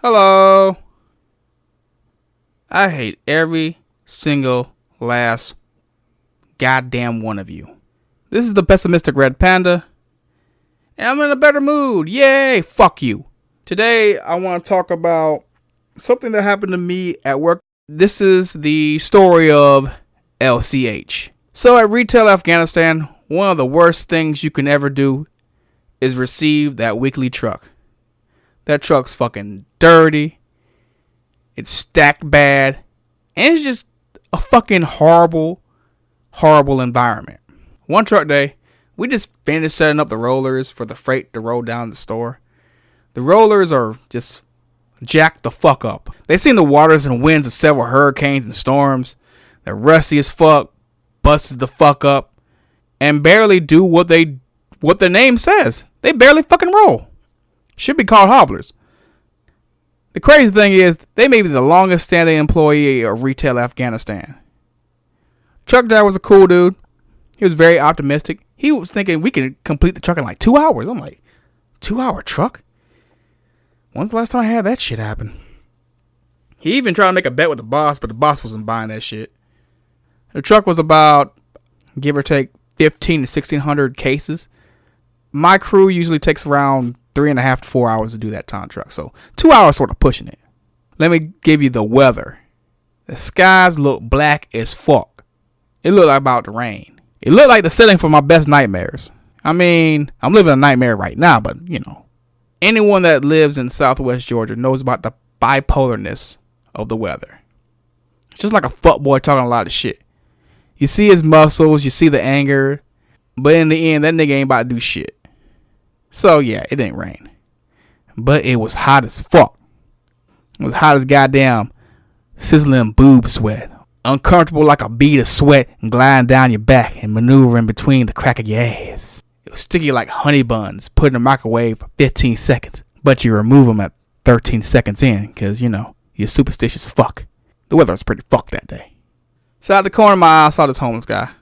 Hello. I hate every single last goddamn one of you. This is the pessimistic Red Panda, and I'm in a better mood. Yay! Fuck you. Today, I want to talk about something that happened to me at work. This is the story of LCH. So at Retail Afghanistan, one of the worst things you can ever do is receive that weekly truck. That truck's fucking dirty. It's stacked bad. And it's just a fucking horrible environment. One truck day, we just finished setting up the rollers for the freight to roll down the store. The rollers are just jacked the fuck up. They've seen the waters and winds of several hurricanes and storms. They're rusty as fuck, busted the fuck up, and barely do what the name says. They barely fucking roll. Should be called hobblers. The crazy thing is, they may be the longest standing employee of Retail Afghanistan. Truck driver was a cool dude. He was very optimistic. He was thinking we can complete the truck in like 2 hours. I'm like, 2-hour truck? When's the last time I had that shit happen? He even tried to make a bet with the boss, but the boss wasn't buying that shit. The truck was about, give or take, 15 to 1,600 cases. My crew usually takes around 3.5 to 4 hours to do that ton truck. So 2 hours sort of pushing it. Let me give you the weather. The skies look black as fuck. It looked like about to rain. It looked like the setting for my best nightmares. I mean, I'm living a nightmare right now, but you know. Anyone that lives in Southwest Georgia knows about the bipolarness of the weather. It's just like a fuckboy talking a lot of shit. You see his muscles, you see the anger, but in the end, that nigga ain't about to do shit. So yeah, it didn't rain. But it was hot as fuck. It was hot as goddamn sizzling boob sweat. Uncomfortable like a bead of sweat and gliding down your back and maneuvering between the crack of your ass. It was sticky like honey buns put in the microwave for 15 seconds. But you remove them at 13 seconds in because, you know, you're superstitious fuck. The weather was pretty fucked that day. So out the corner of my eye, I saw this homeless guy.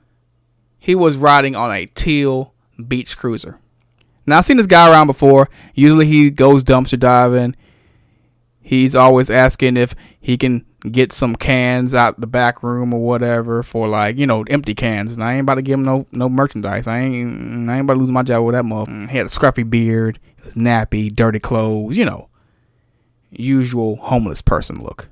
He was riding on a teal beach cruiser. Now, I've seen this guy around before. Usually he goes dumpster diving. He's always asking if he can get some cans out the back room or whatever for, like, you know, empty cans. And I ain't about to give him no merchandise. I ain't about to lose my job with that motherfucker. He had a scruffy beard. He was nappy, dirty clothes, you know. Usual homeless person look.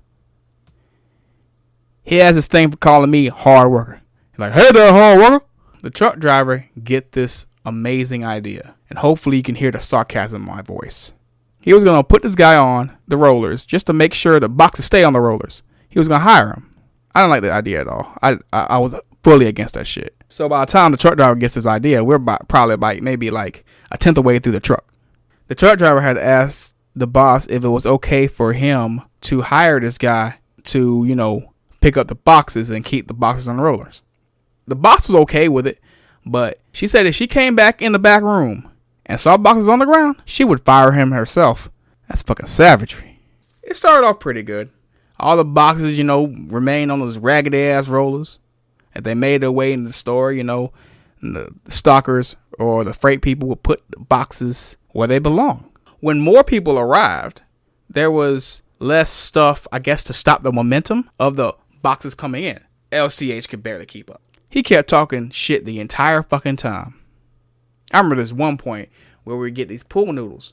He has this thing for calling me hard worker. He's like, hey there, hard worker. The truck driver get this amazing idea. And hopefully you can hear the sarcasm in my voice. He was going to put this guy on the rollers just to make sure the boxes stay on the rollers. He was going to hire him. I didn't like the idea at all. I was fully against that shit. So by the time the truck driver gets this idea, we're probably maybe like a tenth of the way through the truck. The truck driver had asked the boss if it was okay for him to hire this guy to, you know, pick up the boxes and keep the boxes on the rollers. The boss was okay with it, but she said if she came back in the back room and saw boxes on the ground, she would fire him herself. That's fucking savagery. It started off pretty good. All the boxes, you know, remained on those ragged ass rollers. If they made their way into the store, you know, the stalkers or the freight people would put the boxes where they belong. When more people arrived, there was less stuff, I guess, to stop the momentum of the boxes coming in. LCH could barely keep up. He kept talking shit the entire fucking time. I remember this one point where we get these pool noodles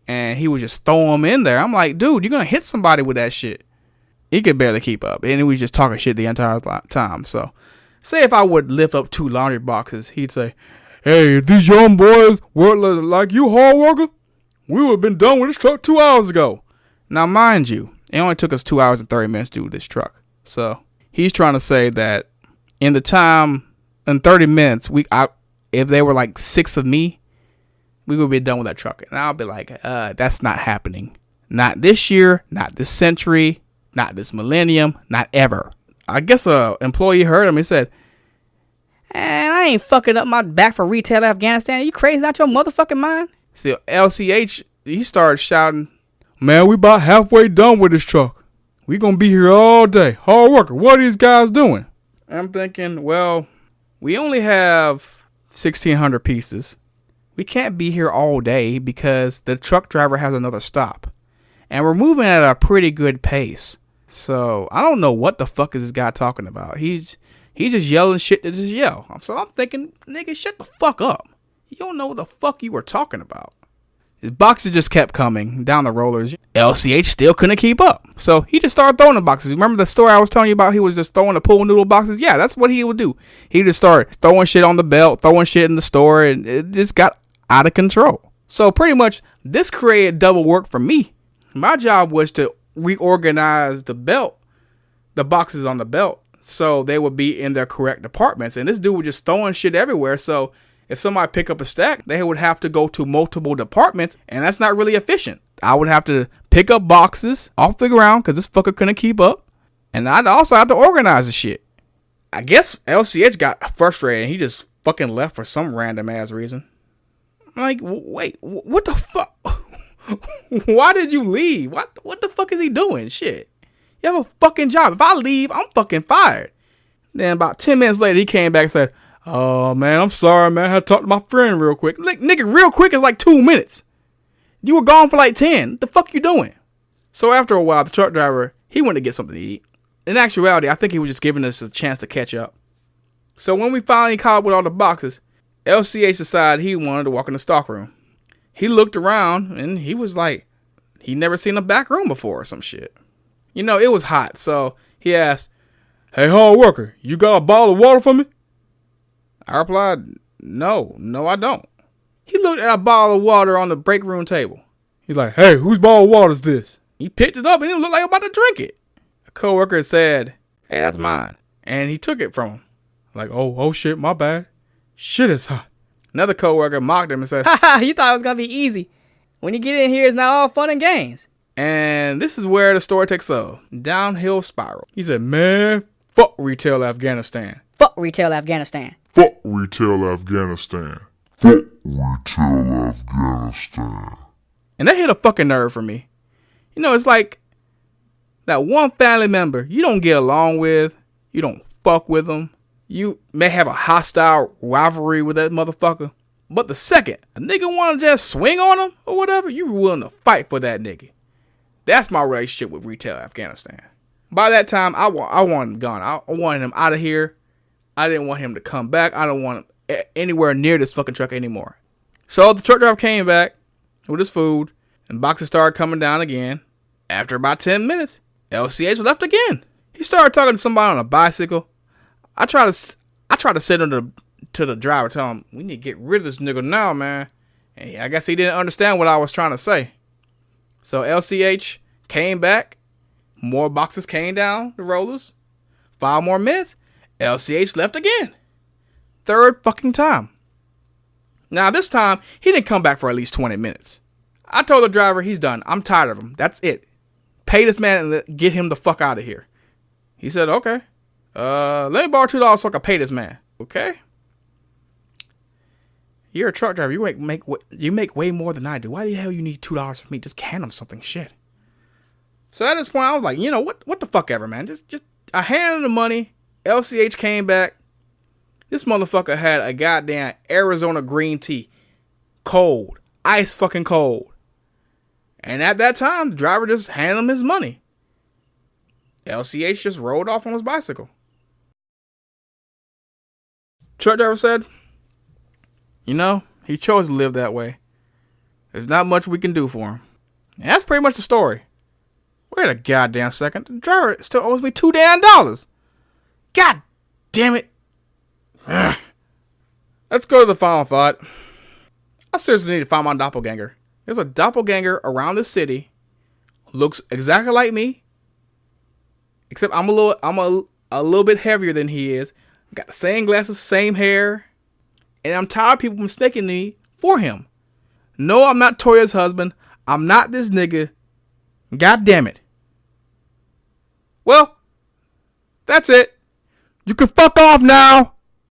and he would just throw them in there. I'm like, dude, you're going to hit somebody with that shit. He could barely keep up. And he was just talking shit the entire time. So say if I would lift up 2 laundry boxes, he'd say, hey, if these young boys weren't like you, hard worker, we would have been done with this truck 2 hours ago. Now, mind you, it only took us 2 hours and 30 minutes to do this truck. So he's trying to say that in the time, in 30 minutes, if there were like 6 of me, we would be done with that truck. And I'll be like, that's not happening. Not this year, not this century, not this millennium, not ever. I guess a employee heard him. He said, and I ain't fucking up my back for Retail Afghanistan. Are you crazy out your motherfucking mind? See, LCH, he started shouting, man, we about halfway done with this truck. We gonna be here all day. Hard worker, what are these guys doing? I'm thinking, well, we only have 1,600 pieces. We can't be here all day because the truck driver has another stop. And we're moving at a pretty good pace. So I don't know what the fuck is this guy talking about. He's just yelling shit to just yell. So I'm thinking, nigga, shut the fuck up. You don't know what the fuck you were talking about. His boxes just kept coming down the rollers. LCH still couldn't keep up. So he just started throwing the boxes. Remember the story I was telling you about? He was just throwing the pool noodle boxes? Yeah, that's what he would do. He just started throwing shit on the belt, throwing shit in the store, and it just got out of control. So pretty much this created double work for me. My job was to reorganize the boxes on the belt, so they would be in their correct departments. And this dude was just throwing shit everywhere. So if somebody pick up a stack, they would have to go to multiple departments, and that's not really efficient. I would have to pick up boxes off the ground because this fucker couldn't keep up, and I'd also have to organize the shit. I guess LCH got frustrated and he just fucking left for some random ass reason. I'm like, wait, what the fuck? Why did you leave? What the fuck is he doing? Shit. You have a fucking job. If I leave, I'm fucking fired. Then about 10 minutes later, he came back and said, oh, man, I'm sorry, man. I had to talk to my friend real quick. Like, nigga, real quick is like 2 minutes. You were gone for like 10. What the fuck you doing? So after a while, the truck driver, he went to get something to eat. In actuality, I think he was just giving us a chance to catch up. So when we finally caught up with all the boxes, LCH decided he wanted to walk in the stockroom. He looked around and he was like, he'd never seen a back room before or some shit. You know, it was hot. So he asked, hey, hard worker, you got a bottle of water for me? I replied, no, I don't. He looked at a bottle of water on the break room table. He's like, hey, whose bottle of water is this? He picked it up and he looked like he was about to drink it. A coworker said, hey, that's mine. And he took it from him. Like, oh shit, my bad. Shit is hot. Another coworker mocked him and said, Haha, you thought it was going to be easy. When you get in here, it's not all fun and games. And this is where the story takes a downhill spiral. He said, man, fuck retail Afghanistan. Fuck retail Afghanistan. Fuck retail Afghanistan. Fuck retail Afghanistan. And that hit a fucking nerve for me. You know, it's like that one family member you don't get along with. You don't fuck with them. You may have a hostile rivalry with that motherfucker. But the second a nigga want to just swing on him or whatever, you willing to fight for that nigga. That's my relationship with retail Afghanistan. By that time, I want him gone. I wanted him out of here. I didn't want him to come back. I don't want him anywhere near this fucking truck anymore. So the truck driver came back with his food, and boxes started coming down again. After about 10 minutes, LCH left again. He started talking to somebody on a bicycle. I tried to sit to the driver, tell him, we need to get rid of this nigga now, man. And I guess he didn't understand what I was trying to say. So LCH came back. More boxes came down the rollers. 5 more minutes. LCH left again. Third fucking time. Now this time, he didn't come back for at least 20 minutes. I told the driver he's done. I'm tired of him. That's it. Pay this man and get him the fuck out of here. He said, okay. Let me borrow $2 so I can pay this man. Okay. You're a truck driver. You make way more than I do. Why the hell you need $2 from me? Just hand him something. Shit. So at this point, I was like, you know what the fuck ever, man. Just I handed him the money. LCH came back. This motherfucker had a goddamn Arizona green tea. Cold. Ice fucking cold. And at that time, the driver just handed him his money. LCH just rolled off on his bicycle. Truck driver said, you know, he chose to live that way. There's not much we can do for him. And that's pretty much the story. Wait a goddamn second. The driver still owes me $2 damn. God damn it. Ugh. Let's go to the final thought. I seriously need to find my doppelganger. There's a doppelganger around the city. Looks exactly like me. Except I'm a little bit heavier than he is. Got the same glasses, same hair. And I'm tired of people mistaking me for him. No, I'm not Toya's husband. I'm not this nigga. God damn it. Well, that's it. You can fuck off now.